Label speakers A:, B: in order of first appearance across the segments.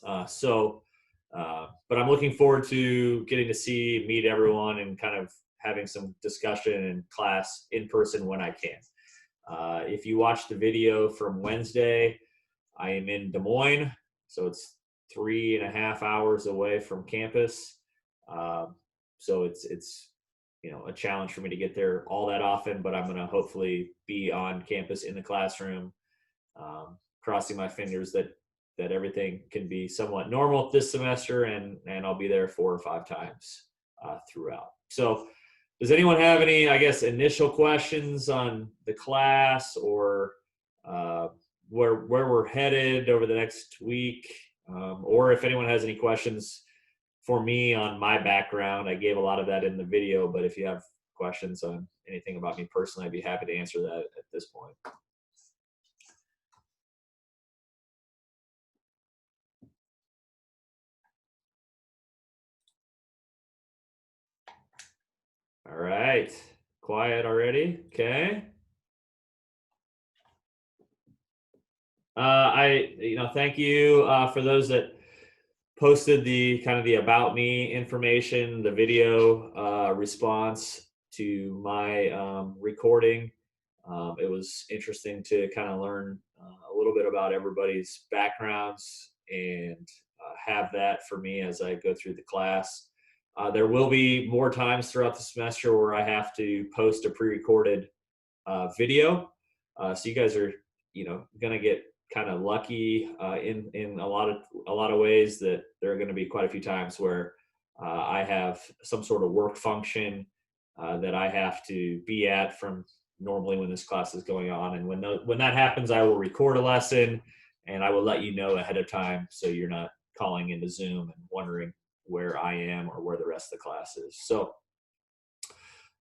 A: But I'm looking forward to getting to meet everyone and kind of having some discussion in class in person when I can. If you watch the video from Wednesday, I am in Des Moines, so it's 3.5 hours away from campus. So it's a challenge for me to get there all that often, but I'm going to hopefully be on campus in the classroom, crossing my fingers that everything can be somewhat normal this semester, and I'll be there 4 or 5 times throughout. So does anyone have any, I guess, initial questions on the class or where we're headed over the next week? Or if anyone has any questions for me on my background, I gave a lot of that in the video, but if you have questions on anything about me personally, I'd be happy to answer that at this point. All right, quiet already. Okay. Thank you for those that posted the kind of the about me information, the video response to my recording. It was interesting to kind of learn a little bit about everybody's backgrounds and have that for me as I go through the class. There will be more times throughout the semester where I have to post a pre-recorded video. So you guys are, going to get kind of lucky in a lot of ways that there are going to be quite a few times where I have some sort of work function that I have to be at from normally when this class is going on. And when that happens, I will record a lesson and I will let you know ahead of time so you're not calling into Zoom and wondering where I am or where the rest of the class is. So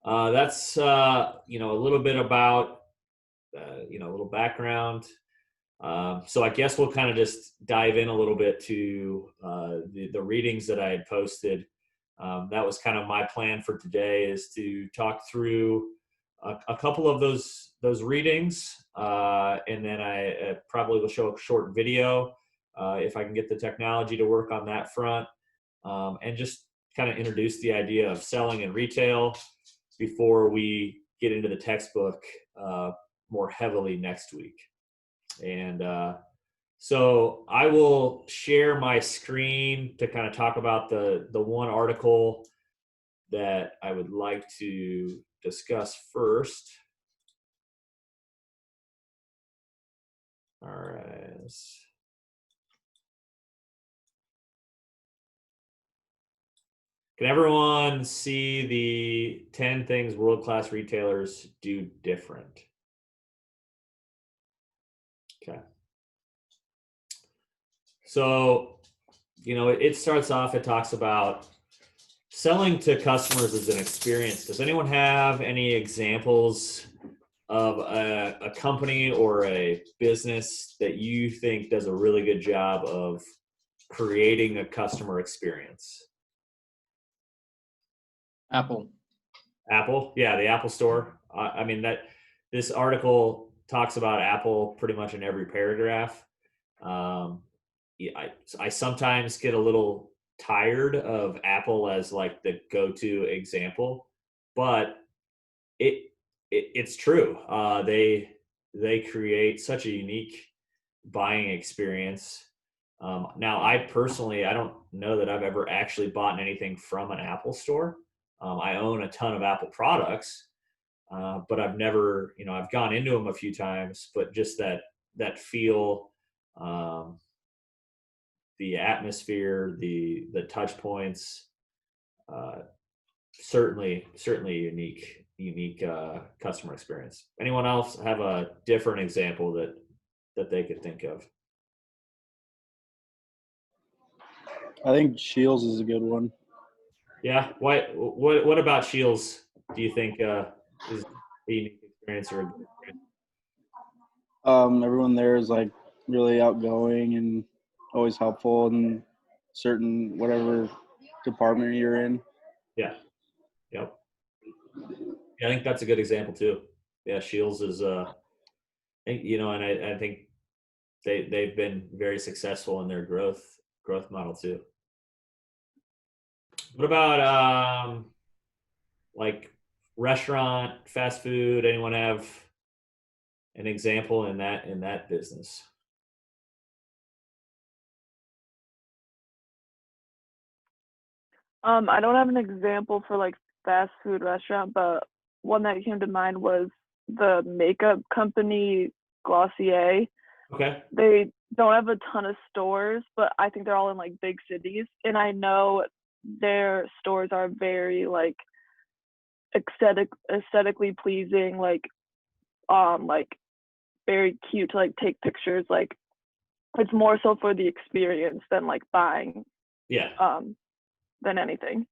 A: that's a little bit about a little background. So I guess we'll kind of just dive in a little bit to the readings that I had posted. That was kind of my plan for today, is to talk through a couple of those readings, and then I probably will show a short video if I can get the technology to work on that front, and just kind of introduce the idea of selling and retail before we get into the textbook more heavily next week. And so I will share my screen to kind of talk about the one article that I would like to discuss first. All right. Can everyone see the 10 things world-class retailers do different? Okay. So, it starts off, it talks about selling to customers as an experience. Does anyone have any examples of a company or a business that you think does a really good job of creating a customer experience?
B: Apple.
A: Apple? Yeah, the Apple Store. I mean, this article talks about Apple pretty much in every paragraph. I sometimes get a little tired of Apple as like the go-to example, but it's true. They create such a unique buying experience. Now, I don't know that I've ever actually bought anything from an Apple store. I own a ton of Apple products, but I've never, I've gone into them a few times, but just that feel, the atmosphere, the touch points, certainly unique customer experience. Anyone else have a different example that they could think of?
C: I think Shields is a good one.
A: Yeah. What about Shields do you think is a unique experience or a good experience?
C: Everyone there is like really outgoing and always helpful in certain whatever department you're in.
A: Yeah. Yep. Yeah, I think that's a good example too. Yeah, Shields is and I think they've been very successful in their growth growth model too. What about like restaurant, fast food? Anyone have an example in that business?
B: I don't have an example for like fast food restaurant, but one that came to mind was the makeup company Glossier.
A: Okay.
B: They don't have a ton of stores, but I think they're all in like big cities. And I know their stores are very like aesthetically pleasing, like very cute to like take pictures. Like it's more so for the experience than like buying
A: Yeah.
B: than anything.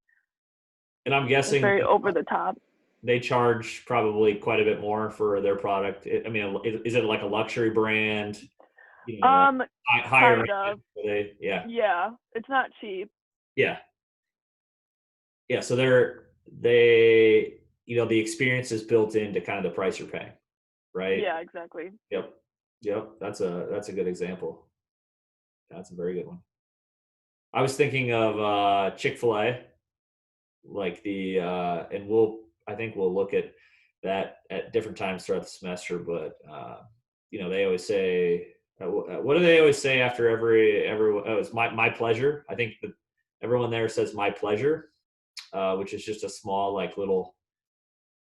A: And I'm
B: It's
A: guessing
B: very over the top.
A: they charge probably quite a bit more for their product. I mean, is it like a luxury brand? You know, higher
B: Kind of.
A: end? Yeah.
B: Yeah, it's not cheap.
A: Yeah. Yeah. So they the experience is built into kind of the price you're paying, right?
B: Yeah, exactly.
A: Yep. Yep. That's a good example. That's a very good one. I was thinking of Chick-fil-A, like and I think we'll look at that at different times throughout the semester, but they always say, what do they always say after oh, it's my pleasure. I think that everyone there says my pleasure, which is just a small, like little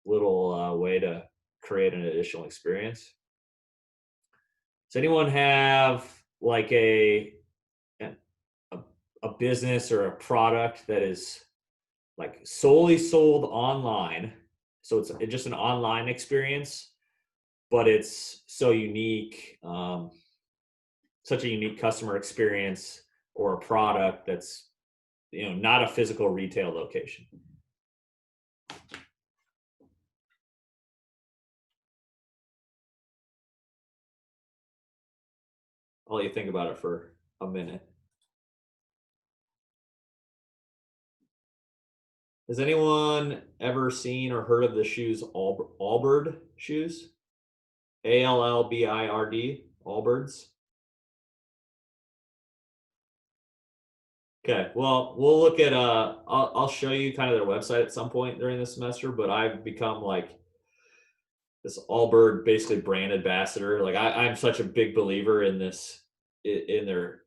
A: way to create an additional experience. Does anyone have like a, a business or a product that is like solely sold online? So it's just an online experience, but it's so unique, such a unique customer experience, or a product that's not a physical retail location. I'll let you think about it for a minute. Has anyone ever seen or heard of the shoes Allbird shoes? Allbird, Allbirds. Okay, well, we'll look at I'll show you kind of their website at some point during the semester, but I've become like this Allbird basically brand ambassador. Like I'm such a big believer in this in their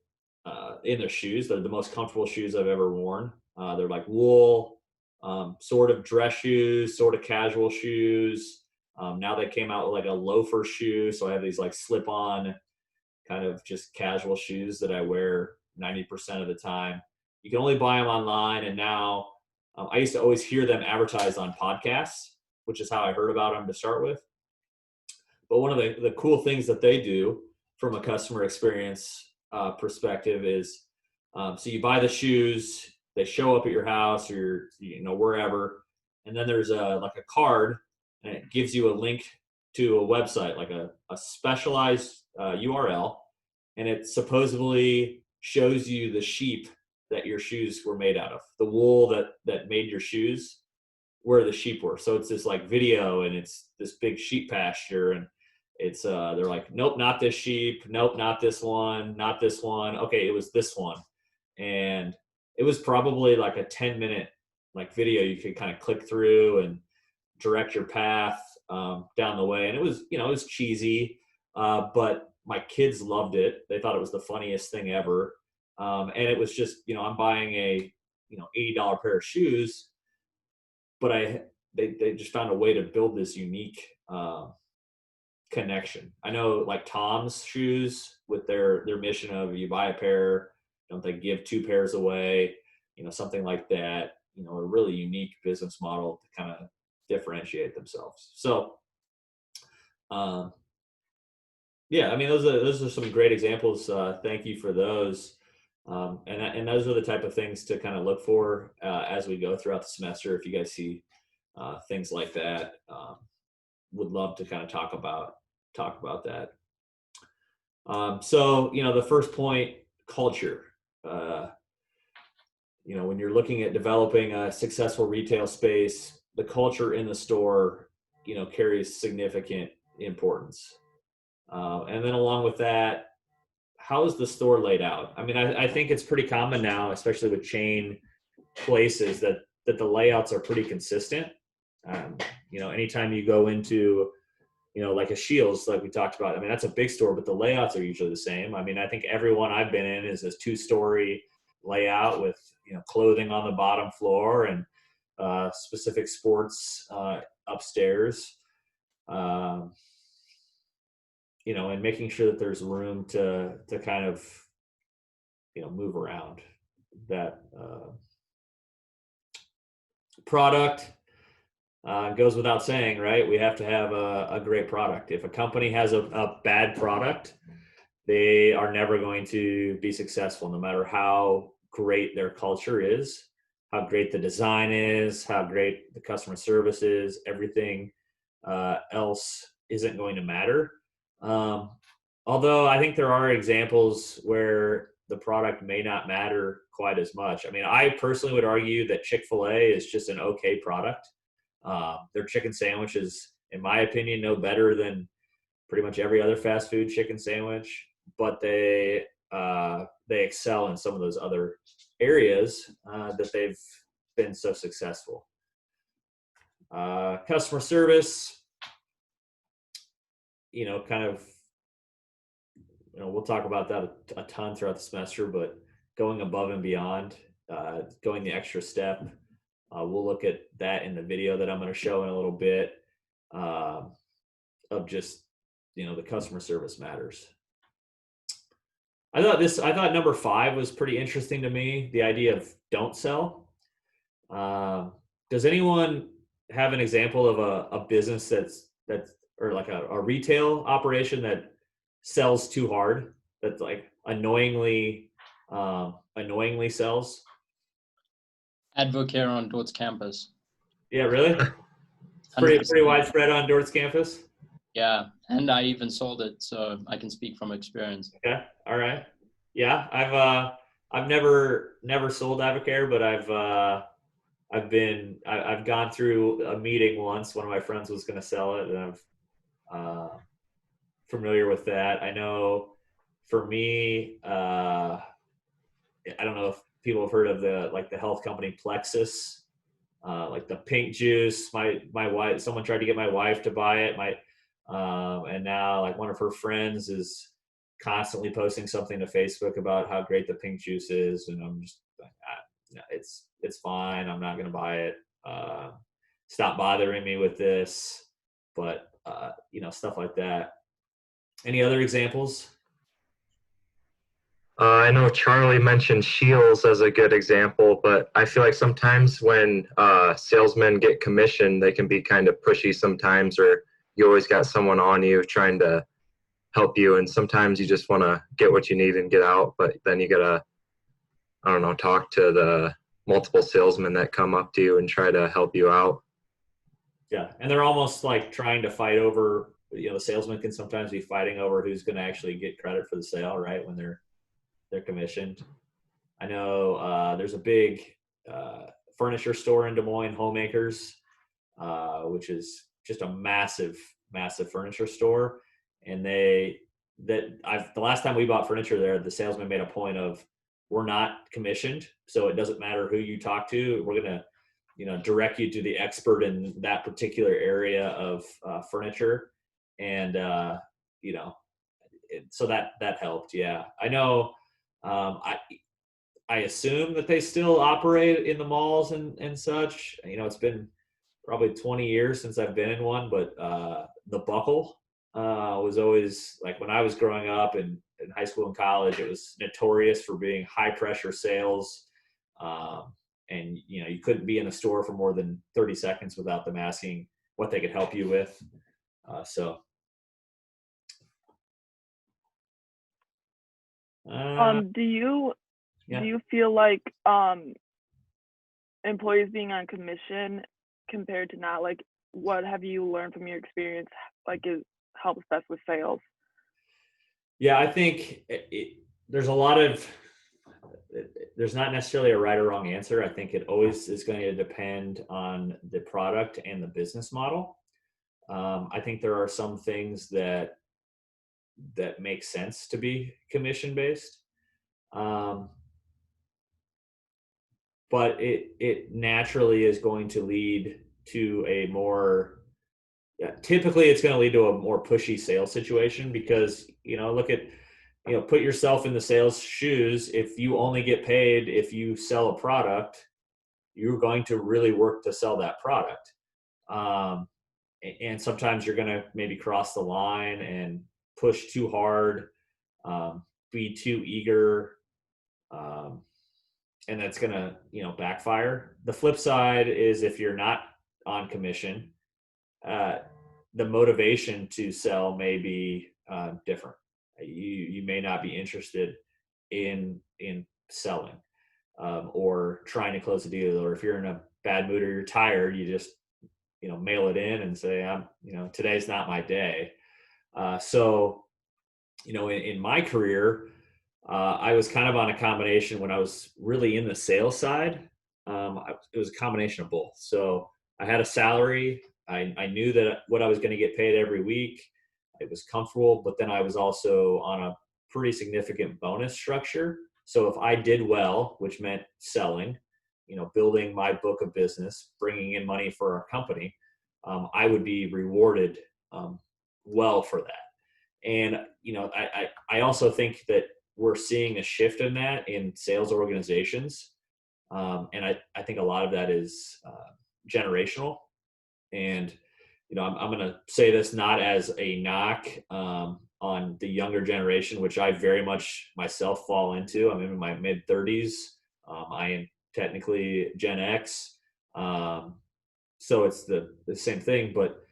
A: shoes. They're the most comfortable shoes I've ever worn. They're like wool, sort of dress shoes, sort of casual shoes. Now they came out with like a loafer shoe, so I have these like slip-on kind of just casual shoes that I wear 90% of the time. You can only buy them online, and now I used to always hear them advertised on podcasts, which is how I heard about them to start with. But one of the cool things that they do from a customer experience perspective is, so you buy the shoes, they show up at your house or wherever, and then there's like a card, and it gives you a link to a website, like a specialized URL, and it supposedly shows you the sheep that your shoes were made out of, the wool that made your shoes, where the sheep were. So it's this like video, and it's this big sheep pasture, and it's they're like, nope, not this sheep, nope, not this one, not this one. Okay, it was this one. And it was probably like a 10-minute like video you could kind of click through and direct your path down the way. And it was cheesy, but my kids loved it. They thought it was the funniest thing ever. And it was just, I'm buying a $80 pair of shoes, but they just found a way to build this unique connection. I know like Tom's shoes, with their mission of you buy a pair, don't they give 2 pairs away, something like that, a really unique business model to kind of differentiate themselves. So yeah, I mean, those are some great examples. Thank you for those. And those are the type of things to kind of look for as we go throughout the semester. If you guys see things like that, would love to kind of talk about that. So the first point, culture. When you're looking at developing a successful retail space, the culture in the store carries significant importance. And then along with that, how is the store laid out? I mean, I think it's pretty common now, especially with chain places, that the layouts are pretty consistent. Um, anytime you go into, like a Shields, like we talked about, I mean, that's a big store, but the layouts are usually the same. I mean, I think every one I've been in is this 2-story layout with, clothing on the bottom floor and specific sports upstairs. Um, and making sure that there's room to kind of, move around. That product goes without saying, right? We have to have a great product. If a company has a bad product, they are never going to be successful, no matter how great their culture is, how great the design is, how great the customer service is. Everything else isn't going to matter. Although I think there are examples where the product may not matter quite as much. I mean, I personally would argue that Chick-fil-A is just an okay product. Their chicken sandwich is, in my opinion, no better than pretty much every other fast food chicken sandwich, but they excel in some of those other areas that they've been so successful. Customer service, kind of, we'll talk about that a ton throughout the semester, but going above and beyond, going the extra step. We'll look at that in the video that I'm going to show in a little bit, of just, the customer service matters. I thought number 5 was pretty interesting to me. The idea of don't sell. Does anyone have an example of a business that's or like a retail operation that sells too hard, that's like annoyingly sells?
D: Advocare on Dort's campus.
A: Yeah, really? Pretty widespread on Dort's campus.
D: Yeah, and I even sold it, so I can speak from experience.
A: Okay, all right. Yeah, I've never sold Advocare, but I've gone through a meeting once. One of my friends was going to sell it, and I'm familiar with that. I know for me, I don't know if people have heard of the health company Plexus, like the pink juice. My wife, someone tried to get my wife to buy it. And now like one of her friends is constantly posting something to Facebook about how great the pink juice is, and I'm just like, it's fine. I'm not going to buy it. Stop bothering me with this. But stuff like that. Any other examples?
E: I know Charlie mentioned Shields as a good example, but I feel like sometimes when salesmen get commissioned, they can be kind of pushy sometimes, or you always got someone on you trying to help you, and sometimes you just want to get what you need and get out, but then you gotta, I don't know, talk to the multiple salesmen that come up to you and try to help you out.
A: Yeah, and they're almost like trying to fight over, the salesman can sometimes be fighting over who's going to actually get credit for the sale, right, when they're commissioned. I know there's a big furniture store in Des Moines, Homemakers, which is just a massive furniture store. And the last time we bought furniture there, the salesman made a point of, we're not commissioned, so it doesn't matter who you talk to. We're going to, direct you to the expert in that particular area of furniture. And, so that helped. Yeah. I know. I assume that they still operate in the malls and such. It's been probably 20 years since I've been in one, but the Buckle was always, like, when I was growing up in high school and college, it was notorious for being high pressure sales. And you couldn't be in a store for more than 30 seconds without them asking what they could help you with.
B: Do you feel like employees being on commission compared to not, like, what have you learned from your experience, like, it helps best with sales?
A: Yeah, I think there's not necessarily a right or wrong answer. I think it always is going to depend on the product and the business model. I think there are some things that that makes sense to be commission based. But it naturally is going to lead to a more, typically it's going to lead to a more pushy sales situation, because, look at, put yourself in the sales shoes. If you only get paid if you sell a product, you're going to really work to sell that product. And sometimes you're going to maybe cross the line and push too hard, be too eager, and that's going to, backfire. The flip side is, if you're not on commission, the motivation to sell may be different. You may not be interested in selling, or trying to close a deal, or if you're in a bad mood or you're tired, you just mail it in and say, today's not my day. So in my career, I was kind of on a combination. When I was really in the sales side, it was a combination of both. So I had a salary. I knew that what I was going to get paid every week. It was comfortable, but then I was also on a pretty significant bonus structure. So if I did well, which meant selling, building my book of business, bringing in money for our company, I would be rewarded well for that. And I also think that we're seeing a shift in that in sales organizations, and I think a lot of that is generational. And I'm going to say this not as a knock on the younger generation, which I very much myself fall into. I'm in my mid 30s. I am technically Gen X. So it's the same thing, but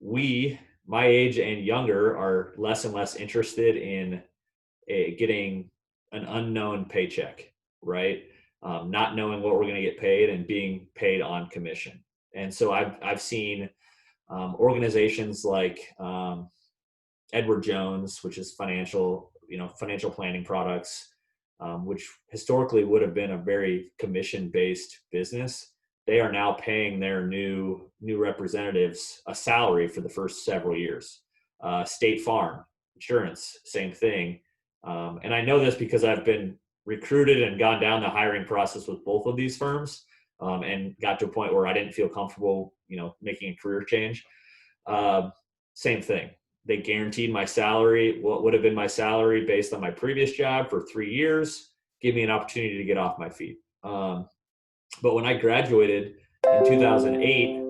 A: my age and younger, are less and less interested in getting an unknown paycheck, right? Not knowing what we're going to get paid and being paid on commission. And so I've seen organizations like Edward Jones, which is financial planning products, which historically would have been a very commission-based business. They are now paying their new representatives a salary for the first several years. State Farm Insurance, same thing. And I know this because I've been recruited and gone down the hiring process with both of these firms, and got to a point where I didn't feel comfortable, making a career change. Same thing. They guaranteed my salary, what would have been my salary based on my previous job, for 3 years, give me an opportunity to get off my feet. But when I graduated in 2008,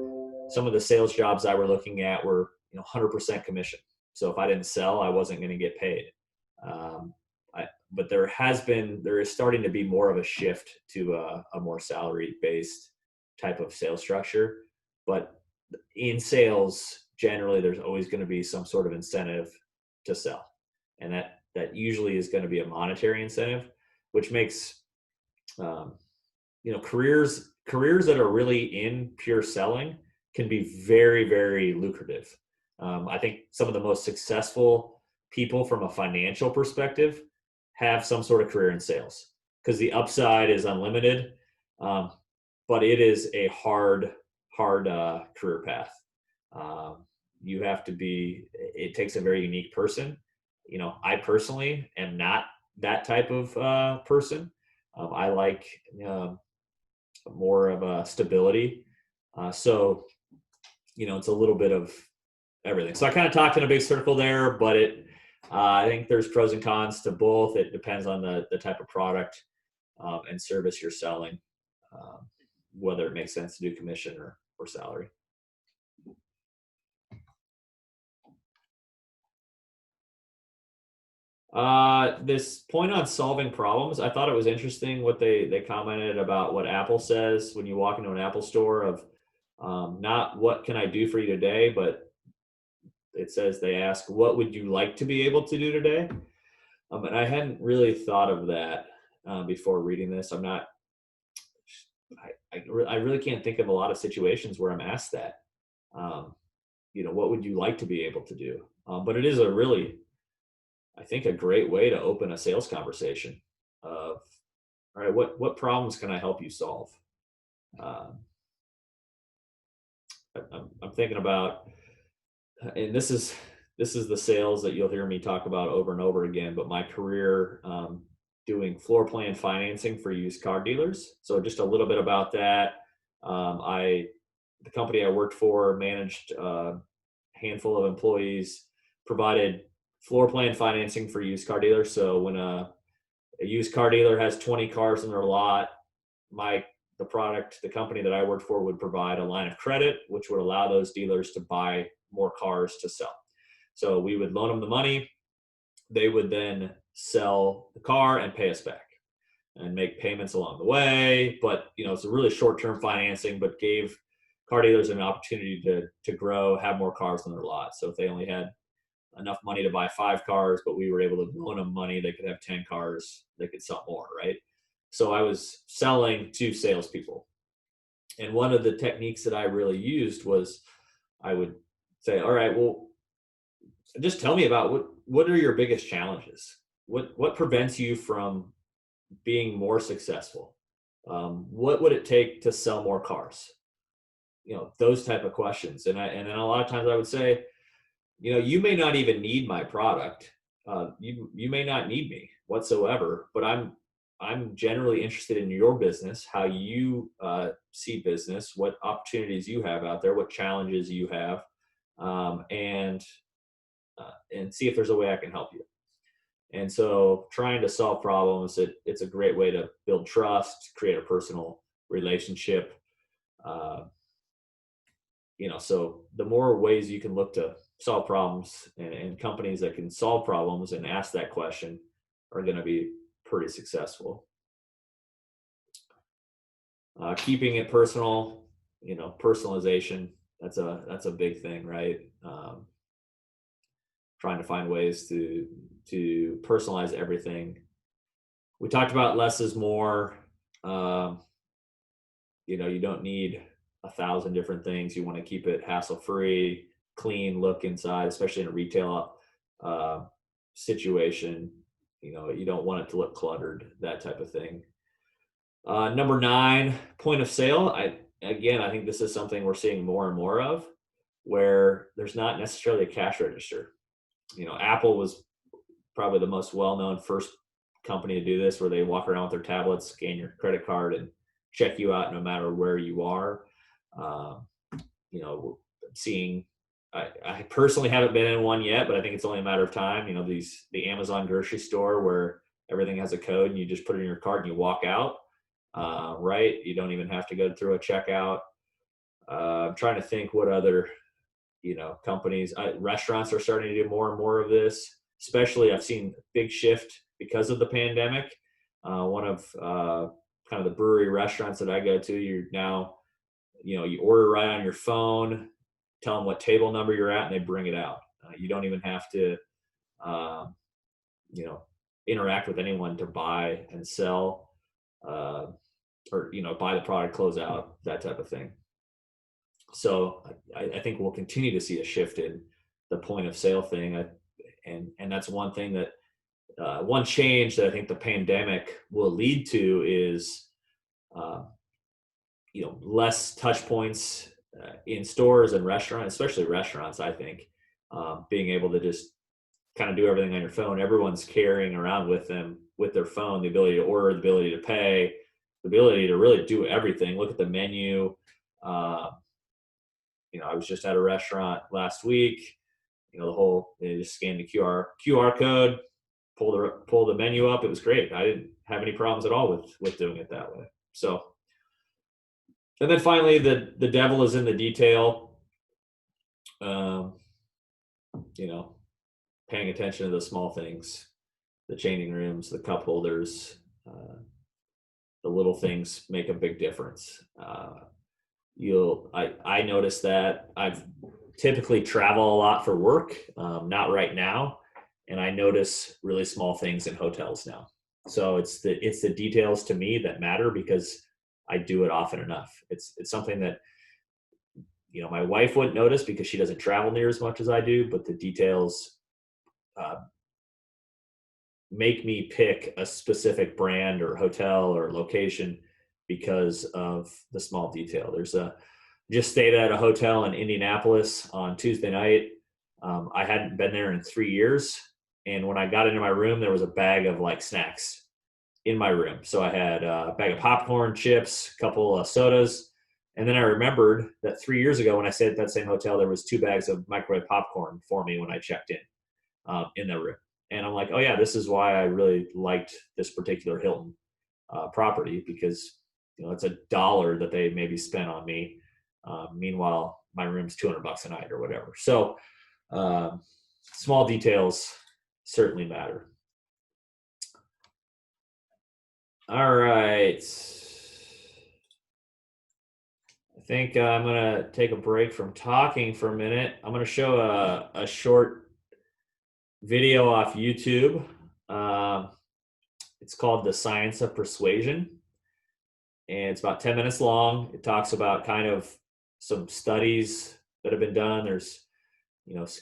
A: some of the sales jobs I were looking at were 100% commission. So if I didn't sell, I wasn't going to get paid. But there is starting to be more of a shift to a more salary-based type of sales structure. But in sales, generally, there's always going to be some sort of incentive to sell. And that usually is going to be a monetary incentive, which makes careers that are really in pure selling can be very, very lucrative. I think some of the most successful people from a financial perspective have some sort of career in sales, because the upside is unlimited, but it is a hard career path. You have to it takes a very unique person. I personally am not that type of person. I like more of a stability. So, it's a little bit of everything. So I kind of talked in a big circle there, but I think there's pros and cons to both. It depends on the type of product and service you're selling, whether it makes sense to do commission or salary. This point on solving problems, I thought it was interesting what they commented about what Apple says when you walk into an Apple store, of not what can I do for you today, but it says they ask, what would you like to be able to do today? And I hadn't really thought of that before reading this. I really can't think of a lot of situations where I'm asked that. What would you like to be able to do? But it is I think, a great way to open a sales conversation of, all right, what problems can I help you solve? I'm thinking about, and this is this is the sales that you'll hear me talk about over and over again, but my career doing floor plan financing for used car dealers. So just a little bit about that. The company I worked for managed a handful of employees, provided floor plan financing for used car dealers. So when a used car dealer has 20 cars in their lot, the company that I worked for would provide a line of credit, which would allow those dealers to buy more cars to sell. So we would loan them the money. They would then sell the car and pay us back and make payments along the way. But, it's a really short-term financing, but gave car dealers an opportunity to grow, have more cars on their lot. So if they only had enough money to buy 5 cars, but we were able to loan them money, they could have 10 cars, they could sell more, right? So I was selling to salespeople. And one of the techniques that I really used was I would say, all right, well, just tell me about what are your biggest challenges? What prevents you from being more successful? What would it take to sell more cars? Those type of questions. And then a lot of times I would say, you may not even need my product. You may not need me whatsoever, but I'm generally interested in your business, how you see business, what opportunities you have out there, what challenges you have, and see if there's a way I can help you. And so trying to solve problems, it's a great way to build trust, create a personal relationship. So the more ways you can look to solve problems, and companies that can solve problems and ask that question are going to be pretty successful. Keeping it personal, personalization, that's a big thing, right? Trying to find ways to personalize everything. We talked about less is more. You don't need 1,000 different things. You want to keep it hassle-free, clean look inside, especially in a retail situation. You don't want it to look cluttered, that type of thing. Number 9, point of sale. I think this is something we're seeing more and more of, where there's not necessarily a cash register. Apple was probably the most well-known first company to do this, where they walk around with their tablets, scan your credit card, and check you out no matter where you are. Seeing, I personally haven't been in one yet, but I think it's only a matter of time. The Amazon grocery store where everything has a code and you just put it in your cart and you walk out, right? You don't even have to go through a checkout. I'm trying to think what other, companies, restaurants are starting to do more and more of this. Especially, I've seen a big shift because of the pandemic. One of kind of the brewery restaurants that I go to, you're now, you order right on your phone, tell them what table number you're at, and they bring it out. You don't even have to, interact with anyone to buy and sell, or buy the product, close out, that type of thing. So I think we'll continue to see a shift in the point of sale thing, and that's one thing that one change that I think the pandemic will lead to is less touch points in stores and restaurants, especially restaurants. I think being able to just kind of do everything on your phone. Everyone's carrying around with their phone the ability to order, the ability to pay, the ability to really do everything. Look at the menu. I was just at a restaurant last week. They just scanned the QR code, pull the menu up. It was great. I didn't have any problems at all with doing it that way. So, and then finally, the devil is in the detail. Paying attention to the small things, the changing rooms, the cup holders, the little things make a big difference. I noticed that I've typically travel a lot for work, not right now, and I notice really small things in hotels now. So it's the details to me that matter, because I do it often enough. It's something that my wife wouldn't notice because she doesn't travel near as much as I do, but the details make me pick a specific brand or hotel or location because of the small detail. Just stayed at a hotel in Indianapolis on Tuesday night. I hadn't been there in 3 years. And when I got into my room, there was a bag of like snacks in my room. So I had a bag of popcorn, chips, a couple of sodas. And then I remembered that 3 years ago when I stayed at that same hotel, there was 2 bags of microwave popcorn for me when I checked in the room. And I'm like, oh yeah, this is why I really liked this particular Hilton property, because it's $1 that they maybe spent on me. Meanwhile, my room's $200 a night or whatever. So small details certainly matter. All right. I think I'm going to take a break from talking for a minute. I'm going to show a short video off YouTube. It's called The Science of Persuasion. And it's about 10 minutes long. It talks about kind of some studies that have been done. There's,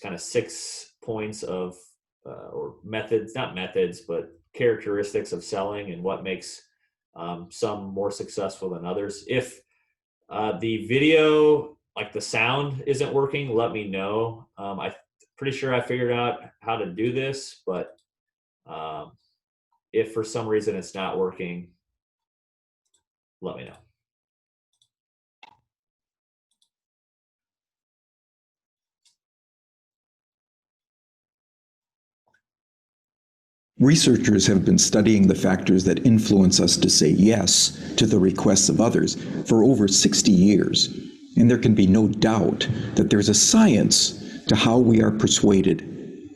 A: kind of 6 points of, or methods, not methods, but characteristics of selling and what makes some more successful than others. If the video, like the sound isn't working, let me know. I'm pretty sure I figured out how to do this, but if for some reason it's not working, let me know.
F: Researchers have been studying the factors that influence us to say yes to the requests of others for over 60 years, and there can be no doubt that there's a science to how we are persuaded,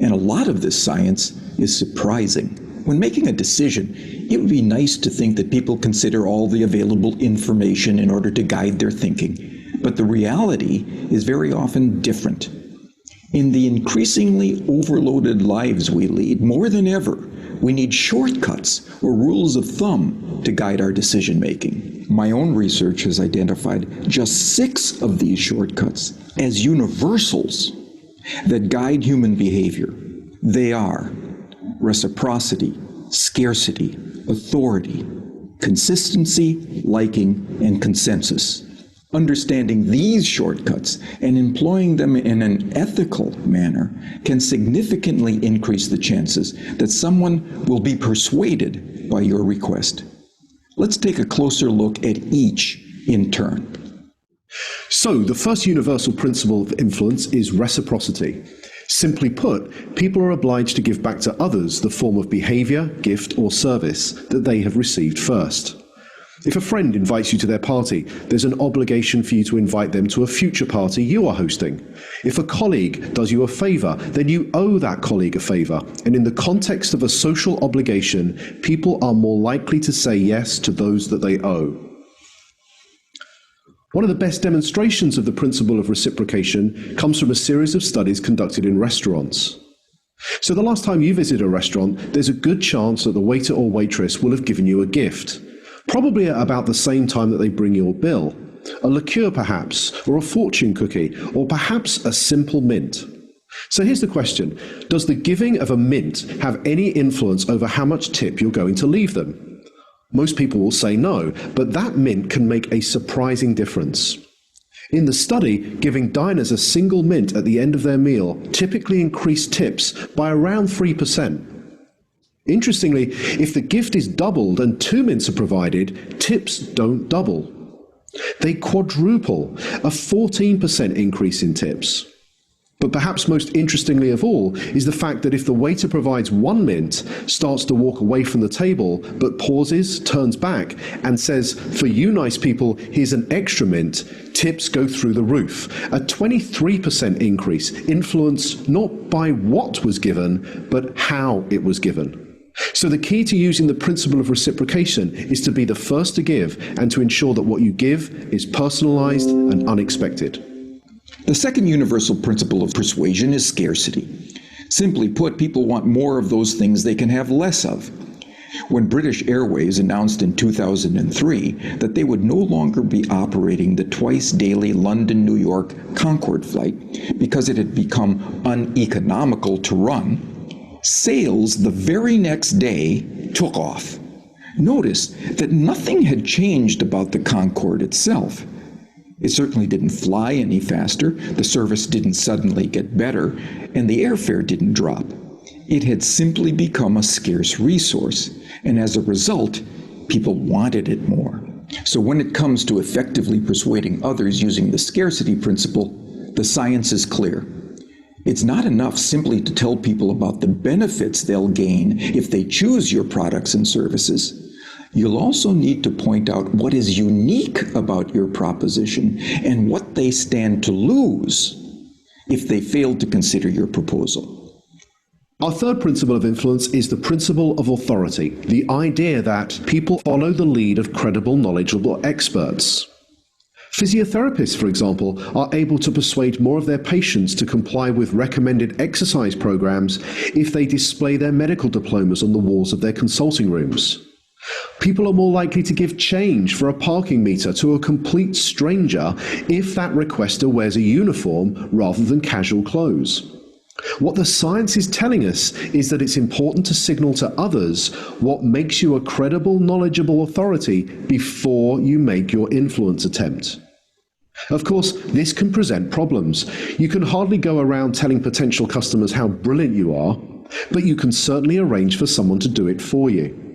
F: and a lot of this science is surprising. When making a decision, it would be nice to think that people consider all the available information in order to guide their thinking, but the reality is very often different. In the increasingly overloaded lives we lead, more than ever, we need shortcuts or rules of thumb to guide our decision-making. My own research has identified just 6 of these shortcuts as universals that guide human behavior. They are reciprocity, scarcity, authority, consistency, liking, and consensus. Understanding these shortcuts and employing them in an ethical manner can significantly increase the chances that someone will be persuaded by your request. Let's take a closer look at each in turn.
G: So, the first universal principle of influence is reciprocity. Simply put, people are obliged to give back to others the form of behavior, gift, or service that they have received first. If a friend invites you to their party, there's an obligation for you to invite them to a future party you are hosting. If a colleague does you a favor, then you owe that colleague a favor. And in the context of a social obligation, people are more likely to say yes to those that they owe. One of the best demonstrations of the principle of reciprocation comes from a series of studies conducted in restaurants. So the last time you visit a restaurant, there's a good chance that the waiter or waitress will have given you a gift. Probably at about the same time that they bring your bill. A liqueur perhaps, or a fortune cookie, or perhaps a simple mint. So here's the question. Does the giving of a mint have any influence over how much tip you're going to leave them? Most people will say no, but that mint can make a surprising difference. In the study, giving diners a single mint at the end of their meal typically increased tips by around 3%. Interestingly, if the gift is doubled and 2 mints are provided, tips don't double. They quadruple, a 14% increase in tips. But perhaps most interestingly of all is the fact that if the waiter provides 1 mint, starts to walk away from the table, but pauses, turns back, and says, "For you nice people, here's an extra mint," tips go through the roof. A 23% increase, influenced not by what was given, but how it was given. So the key to using the principle of reciprocation is to be the first to give and to ensure that what you give is personalized and unexpected.
F: The second universal principle of persuasion is scarcity. Simply put, people want more of those things they can have less of. When British Airways announced in 2003 that they would no longer be operating the twice-daily London-New York Concorde flight because it had become uneconomical to run, sales the very next day took off. Notice that nothing had changed about the Concorde itself. It certainly didn't fly any faster, the service didn't suddenly get better, and the airfare didn't drop. It had simply become a scarce resource, and as a result, people wanted it more. So when it comes to effectively persuading others using the scarcity principle, the science is clear. It's not enough simply to tell people about the benefits they'll gain if they choose your products and services. You'll also need to point out what is unique about your proposition and what they stand to lose if they fail to consider your proposal.
G: Our third principle of influence is the principle of authority, the idea that people follow the lead of credible, knowledgeable experts. Physiotherapists, for example, are able to persuade more of their patients to comply with recommended exercise programs if they display their medical diplomas on the walls of their consulting rooms. People are more likely to give change for a parking meter to a complete stranger if that requester wears a uniform rather than casual clothes. What the science is telling us is that it's important to signal to others what makes you a credible, knowledgeable authority before you make your influence attempt. Of course, this can present problems. You can hardly go around telling potential customers how brilliant you are, but you can certainly arrange for someone to do it for you.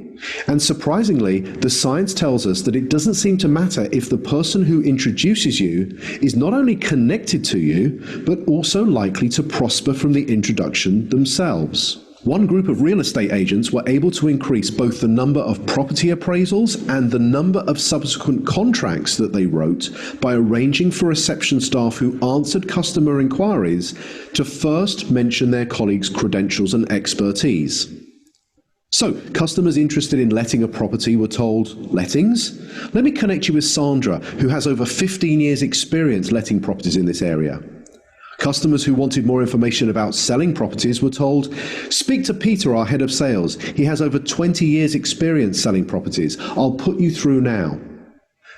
G: And surprisingly, the science tells us that it doesn't seem to matter if the person who introduces you is not only connected to you, but also likely to prosper from the introduction themselves. One group of real estate agents were able to increase both the number of property appraisals and the number of subsequent contracts that they wrote by arranging for reception staff who answered customer inquiries to first mention their colleagues' credentials and expertise. So, customers interested in letting a property were told, "Lettings? Let me connect you with Sandra, who has over 15 years' experience letting properties in this area." Customers who wanted more information about selling properties were told, "Speak to Peter, our head of sales. He has over 20 years' experience selling properties. I'll put you through now."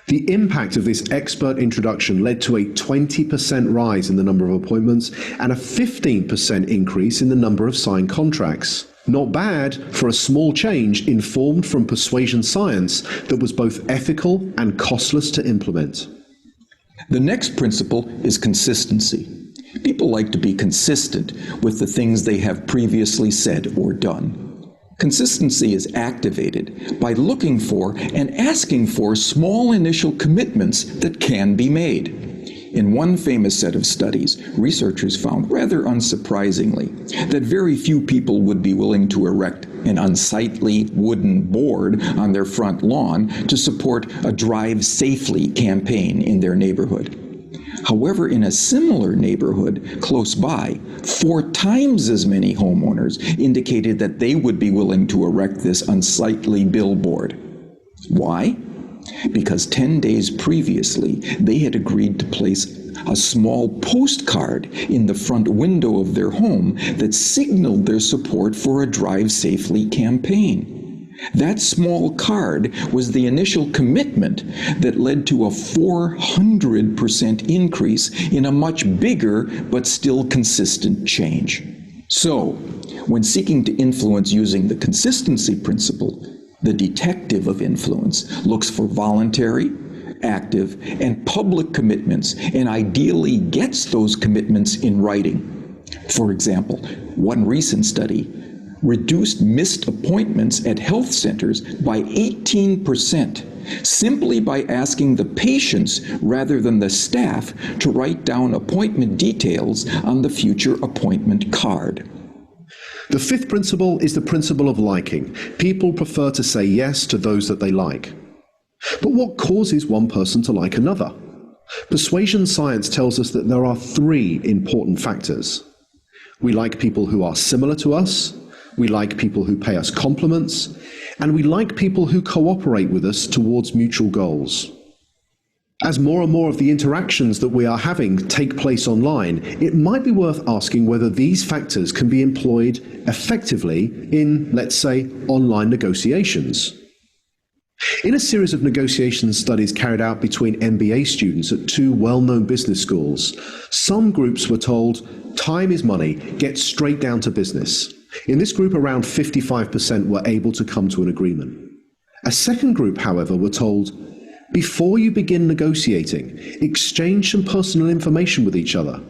G: The impact of this expert introduction led to a 20% rise in the number of appointments and a 15% increase in the number of signed contracts. Not bad for a small change informed from persuasion science that was both ethical and costless to implement.
F: The next principle is consistency. People like to be consistent with the things they have previously said or done. Consistency is activated by looking for and asking for small initial commitments that can be made. In one famous set of studies, researchers found, rather unsurprisingly, that very few people would be willing to erect an unsightly wooden board on their front lawn to support a Drive Safely campaign in their neighborhood. However, in a similar neighborhood close by, 4 times as many homeowners indicated that they would be willing to erect this unsightly billboard. Why? Because 10 days previously, they had agreed to place a small postcard in the front window of their home that signaled their support for a Drive Safely campaign. That small card was the initial commitment that led to a 400% increase in a much bigger but still consistent change. So, when seeking to influence using the consistency principle, the detective of influence looks for voluntary, active, and public commitments, and ideally gets those commitments in writing. For example, one recent study reduced missed appointments at health centers by 18%, simply by asking the patients rather than the staff to write down appointment details on the future appointment card.
G: The fifth principle is the principle of liking. People prefer to say yes to those that they like. But what causes one person to like another? Persuasion science tells us that there are 3 important factors. We like people who are similar to us, we like people who pay us compliments, and we like people who cooperate with us towards mutual goals. As more and more of the interactions that we are having take place online, it might be worth asking whether these factors can be employed effectively in, let's say, online negotiations. In a series of negotiation studies carried out between MBA students at 2 well-known business schools, some groups were told, "Time is money, get straight down to business." In this group, around 55% were able to come to an agreement. A second group, however, were told, Before you begin negotiating, exchange some personal information with each other.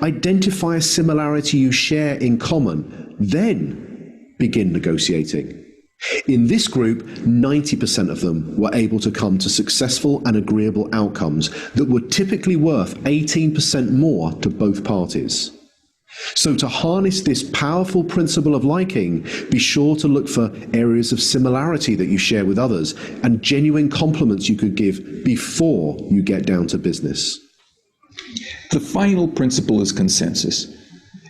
G: Identify a similarity you share in common, then begin negotiating. In this group, 90% of them were able to come to successful and agreeable outcomes that were typically worth 18% more to both parties. So to harness this powerful principle of liking, be sure to look for areas of similarity that you share with others and genuine compliments you could give before you get down to business.
F: The final principle is consensus.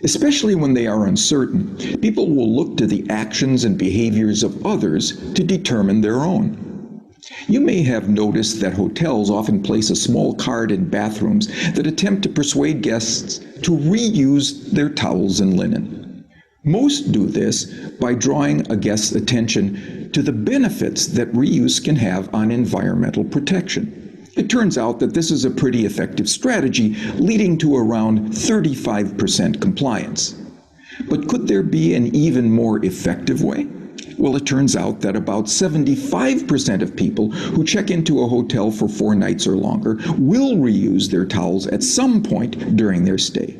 F: Especially when they are uncertain, people will look to the actions and behaviors of others to determine their own. You may have noticed that hotels often place a small card in bathrooms that attempt to persuade guests to reuse their towels and linen. Most do this by drawing a guest's attention to the benefits that reuse can have on environmental protection. It turns out that this is a pretty effective strategy, leading to around 35% compliance. But could there be an even more effective way? Well, it turns out that about 75% of people who check into a hotel for 4 nights or longer will reuse their towels at some point during their stay.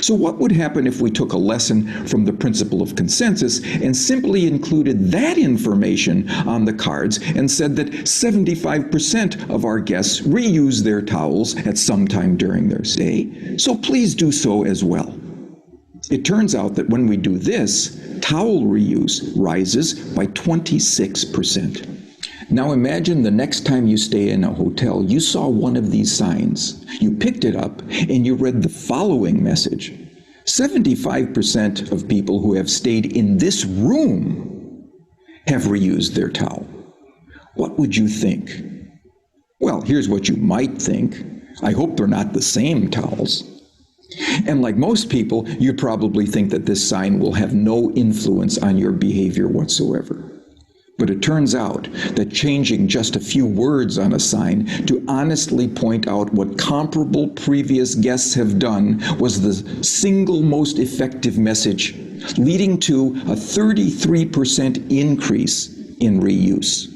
F: So what would happen if we took a lesson from the principle of consensus and simply included that information on the cards and said that 75% of our guests reuse their towels at some time during their stay, so please do so as well. It turns out that when we do this, towel reuse rises by 26%. Now imagine the next time you stay in a hotel, you saw one of these signs. You picked it up and you read the following message. 75% of people who have stayed in this room have reused their towel. What would you think? Well, here's what you might think. I hope they're not the same towels. And like most people, you probably think that this sign will have no influence on your behavior whatsoever. But it turns out that changing just a few words on a sign to honestly point out what comparable previous guests have done was the single most effective message, leading to a 33% increase in reuse.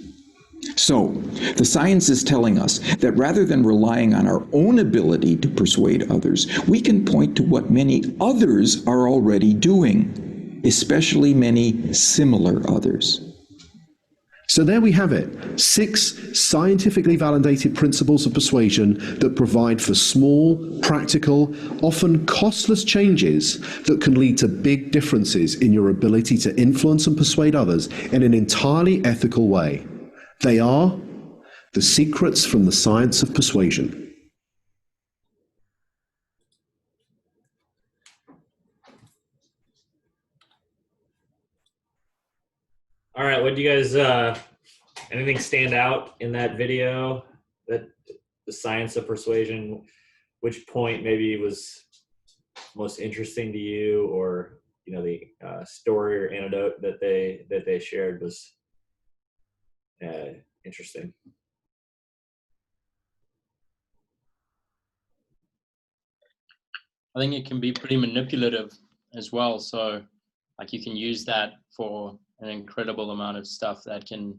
F: So, the science is telling us that rather than relying on our own ability to persuade others, we can point to what many others are already doing, especially many similar others.
G: So there we have it, 6 scientifically validated principles of persuasion that provide for small, practical, often costless changes that can lead to big differences in your ability to influence and persuade others in an entirely ethical way. They are the secrets from the science of persuasion.
A: All right, what do you guys, anything stand out in that video, that the science of persuasion, which point maybe was most interesting to you, or, you know, the story or anecdote that they shared was interesting?
D: I think it can be pretty manipulative as well. So like you can use that for an incredible amount of stuff that can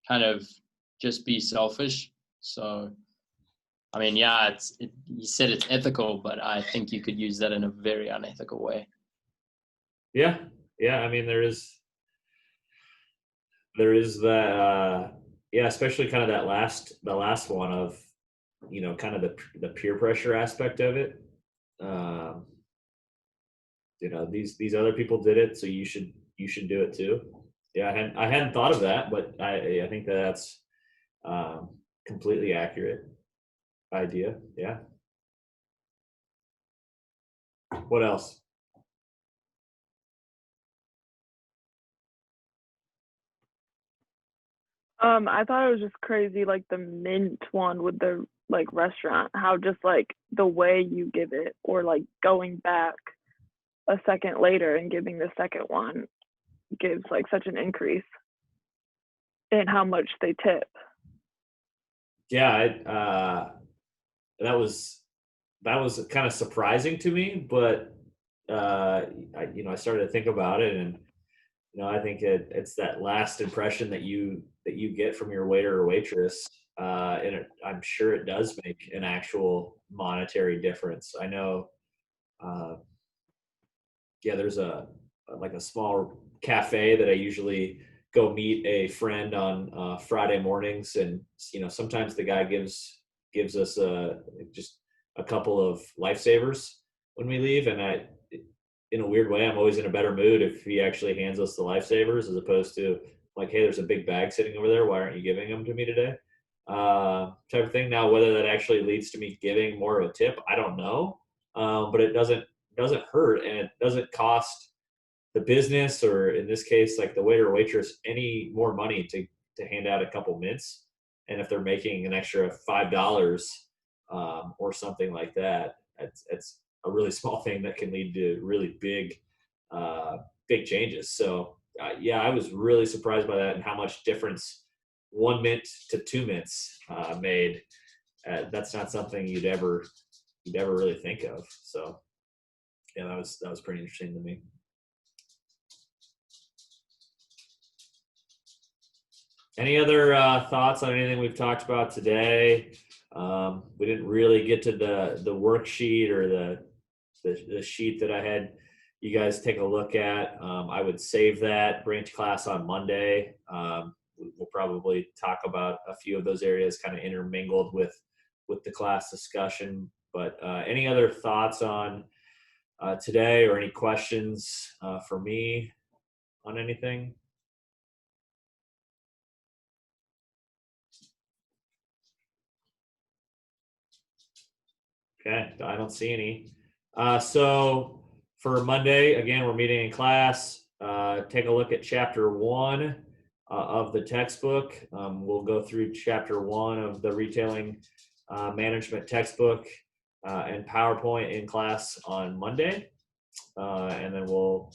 D: kind of just be selfish. So, I mean, yeah, you said it's ethical, but I think you could use that in a very unethical way.
A: Yeah. I mean, there is that, yeah, especially kind of the last one of, you know, kind of the peer pressure aspect of it. You know, these other people did it, so you should do it too. Yeah, I hadn't thought of that, but I think that's completely accurate idea. Yeah. What else?
B: I thought it was just crazy, like the mint one with the like restaurant, how just like the way you give it, or like going back a second later and giving the second one gives like such an increase in how much they tip.
A: Yeah, that was kind of surprising to me, but I started to think about it, and you know, I think it's that last impression that you that you get from your waiter or waitress, and I'm sure it does make an actual monetary difference. I know, there's a small cafe that I usually go meet a friend on Friday mornings, and sometimes the guy gives us just a couple of lifesavers when we leave, and in a weird way, I'm always in a better mood if he actually hands us the lifesavers, as opposed to like, hey, there's a big bag sitting over there, why aren't you giving them to me today? Type of thing. Now, whether that actually leads to me giving more of a tip, I don't know, but it doesn't hurt, and it doesn't cost the business, or in this case, like the waiter or waitress, any more money to hand out a couple mints. And if they're making an extra $5 or something like that, it's a really small thing that can lead to really big changes. So I was really surprised by that, and how much difference 1 mint to 2 mints made. That's not something you'd ever really think of. So that was pretty interesting to me. Any other thoughts on anything we've talked about today? We didn't really get to the worksheet or the sheet that I had you guys take a look at. I would save that, bring it to class on Monday. We'll probably talk about a few of those areas kind of intermingled with the class discussion. But any other thoughts on today, or any questions for me on anything? Okay, I don't see any. So for Monday, again, we're meeting in class. Take a look at chapter 1 of the textbook. We'll go through chapter 1 of the retailing management textbook and PowerPoint in class on Monday, and then we'll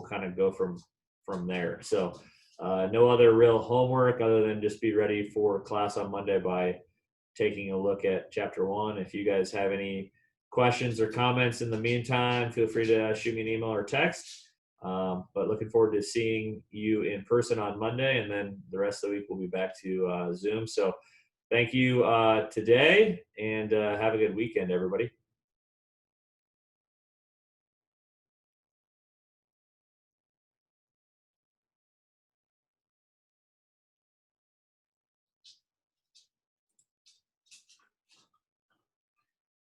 A: kind of go from there. So no other real homework other than just be ready for class on Monday by taking a look at chapter 1. If you guys have any questions or comments in the meantime, feel free to shoot me an email or text. But looking forward to seeing you in person on Monday, and then the rest of the week we'll be back to Zoom. So thank you today, and have a good weekend, everybody.